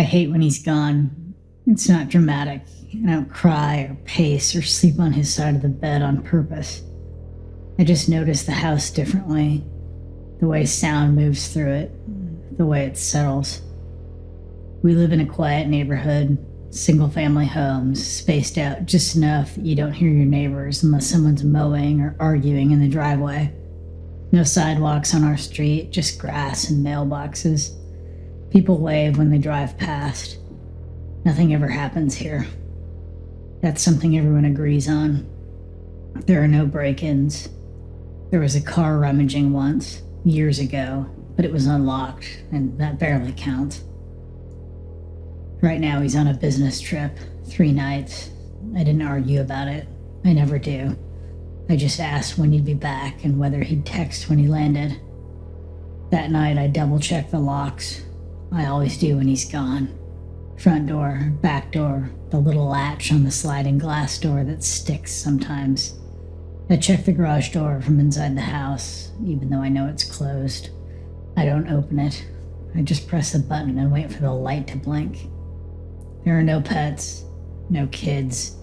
hate when he's gone. It's not dramatic. I don't cry or pace or sleep on his side of the bed on purpose. I just notice the house differently, the way sound moves through it, the way it settles. We live in a quiet neighborhood, single-family homes, spaced out just enough that you don't hear your neighbors unless someone's mowing or arguing in the driveway. No sidewalks on our street, just grass and mailboxes. People wave when they drive past. Nothing ever happens here. That's something everyone agrees on. There are no break-ins. There was a car rummaging once, years ago, but it was unlocked, and that barely counts. Right now he's on a business trip, 3 nights. I didn't argue about it. I never do. I just asked when he'd be back and whether he'd text when he landed. That night I double-checked the locks. I always do when he's gone. Front door, back door, the little latch on the sliding glass door that sticks sometimes. I check the garage door from inside the house, even though I know it's closed. I don't open it. I just press the button and wait for the light to blink. There are no pets, no kids,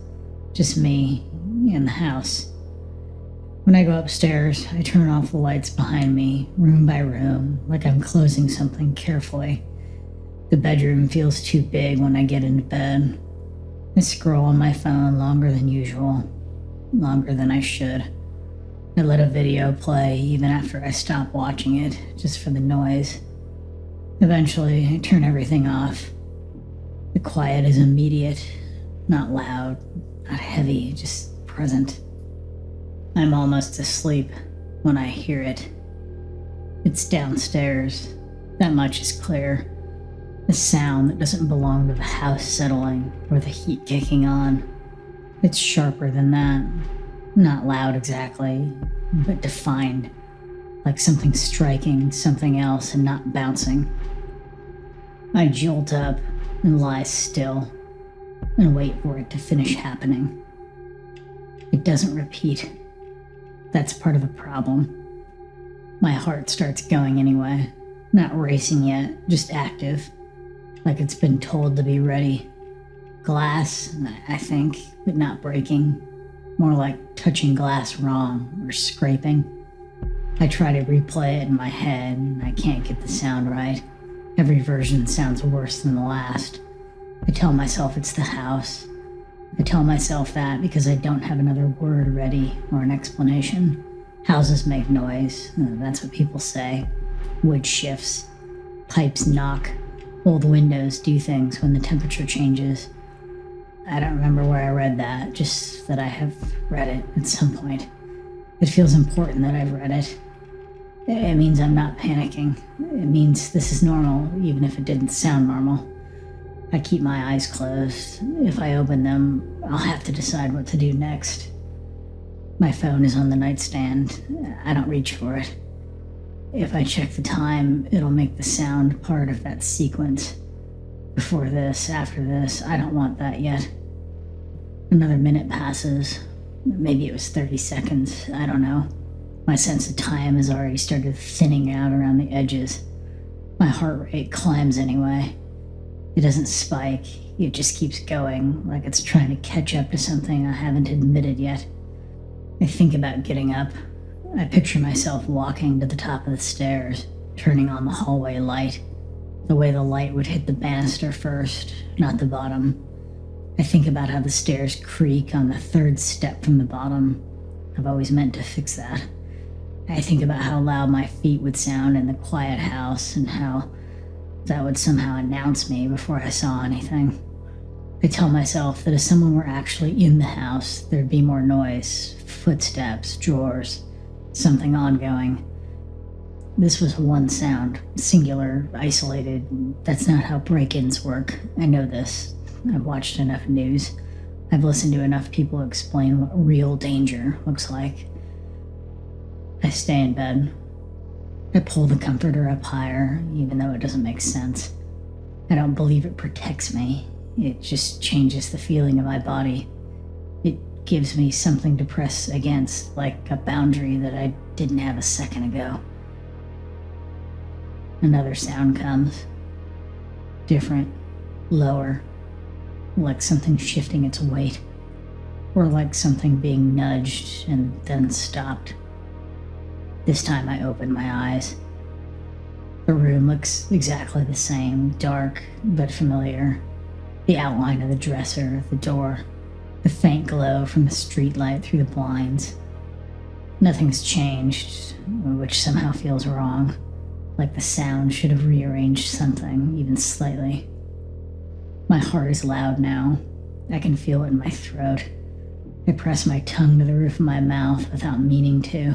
just me and the house. When I go upstairs, I turn off the lights behind me, room by room, like I'm closing something carefully. The bedroom feels too big when I get into bed. I scroll on my phone longer than usual, longer than I should. I let a video play even after I stop watching it, just for the noise. Eventually, I turn everything off. The quiet is immediate, not loud, not heavy, just present. I'm almost asleep when I hear it. It's downstairs. That much is clear. A sound that doesn't belong to the house settling or the heat kicking on. It's sharper than that. Not loud exactly, but defined. Like something striking something else and not bouncing. I jolt up and lie still and wait for it to finish happening. It doesn't repeat. That's part of the problem. My heart starts going anyway. Not racing yet, just active. Like it's been told to be ready. Glass, I think, but not breaking. More like touching glass wrong or scraping. I try to replay it in my head, and I can't get the sound right. Every version sounds worse than the last. I tell myself it's the house. I tell myself that because I don't have another word ready or an explanation. Houses make noise, that's what people say. Wood shifts. Pipes knock. Old windows do things when the temperature changes. I don't remember where I read that, just that I have read it at some point. It feels important that I've read it. It means I'm not panicking. It means this is normal, even if it didn't sound normal. I keep my eyes closed. If I open them, I'll have to decide what to do next. My phone is on the nightstand. I don't reach for it. If I check the time, it'll make the sound part of that sequence. Before this, after this, I don't want that yet. Another minute passes. Maybe it was 30 seconds, I don't know. My sense of time has already started thinning out around the edges. My heart rate climbs anyway. It doesn't spike, it just keeps going, like it's trying to catch up to something I haven't admitted yet. I think about getting up. I picture myself walking to the top of the stairs, turning on the hallway light, the way the light would hit the banister first, not the bottom. I think about how the stairs creak on the 3rd step from the bottom. I've always meant to fix that. I think about how loud my feet would sound in the quiet house and how that would somehow announce me before I saw anything. I tell myself that if someone were actually in the house, there'd be more noise, footsteps, drawers, something ongoing. This was one sound, singular, isolated. That's not how break-ins work. I know this. I've watched enough news. I've listened to enough people explain what real danger looks like. I stay in bed. I pull the comforter up higher, even though it doesn't make sense. I don't believe it protects me. It just changes the feeling of my body. It gives me something to press against, like a boundary that I didn't have a second ago. Another sound comes. Different, lower, like something shifting its weight, or like something being nudged and then stopped. This time I opened my eyes. The room looks exactly the same, dark but familiar. The outline of the dresser, the door, the faint glow from the streetlight through the blinds. Nothing's changed, which somehow feels wrong, like the sound should have rearranged something, even slightly. My heart is loud now. I can feel it in my throat. I press my tongue to the roof of my mouth without meaning to.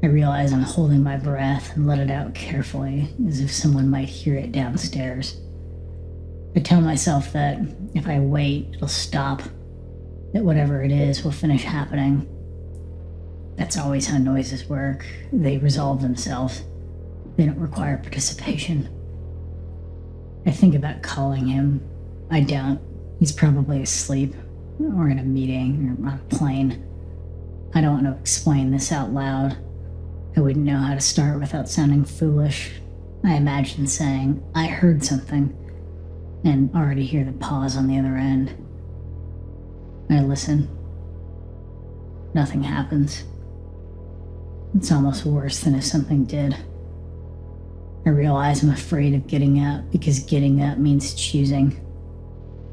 I realize I'm holding my breath and let it out carefully, as if someone might hear it downstairs. I tell myself that if I wait, it'll stop, that whatever it is will finish happening. That's always how noises work. They resolve themselves. They don't require participation. I think about calling him. I don't. He's probably asleep, or in a meeting, or on a plane. I don't want to explain this out loud. I wouldn't know how to start without sounding foolish. I imagine saying, I heard something, and already hear the pause on the other end. I listen. Nothing happens. It's almost worse than if something did. I realize I'm afraid of getting up because getting up means choosing.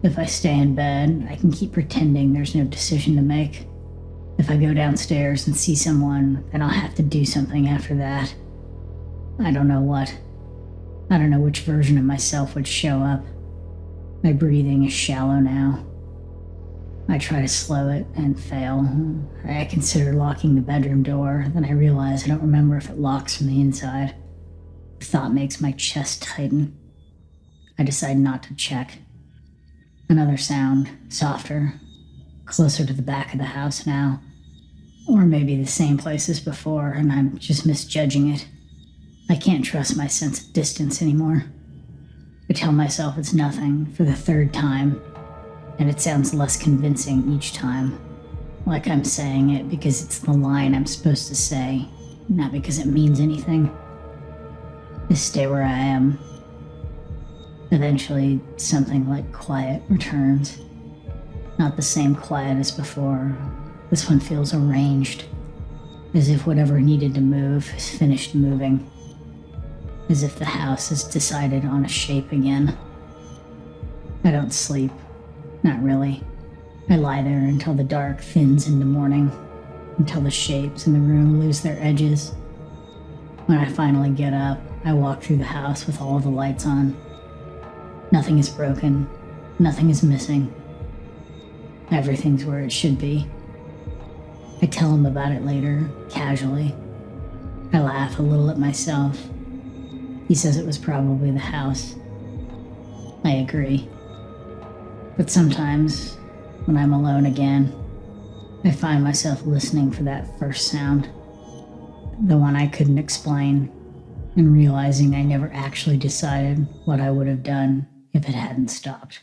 If I stay in bed, I can keep pretending there's no decision to make. If I go downstairs and see someone, then I'll have to do something after that. I don't know what. I don't know which version of myself would show up. My breathing is shallow now. I try to slow it and fail. I consider locking the bedroom door, then I realize I don't remember if it locks from the inside. The thought makes my chest tighten. I decide not to check. Another sound, softer, closer to the back of the house now. Or maybe the same place as before, and I'm just misjudging it. I can't trust my sense of distance anymore. I tell myself it's nothing for the third time, and it sounds less convincing each time. Like I'm saying it because it's the line I'm supposed to say, not because it means anything. I stay where I am. Eventually, something like quiet returns. Not the same quiet as before. This one feels arranged, as if whatever needed to move has finished moving. As if the house has decided on a shape again. I don't sleep. Not really. I lie there until the dark thins into morning, until the shapes in the room lose their edges. When I finally get up, I walk through the house with all the lights on. Nothing is broken. Nothing is missing. Everything's where it should be. I tell him about it later, casually. I laugh a little at myself. He says it was probably the house. I agree. But sometimes, when I'm alone again, I find myself listening for that first sound. The one I couldn't explain, and realizing I never actually decided what I would have done if it hadn't stopped.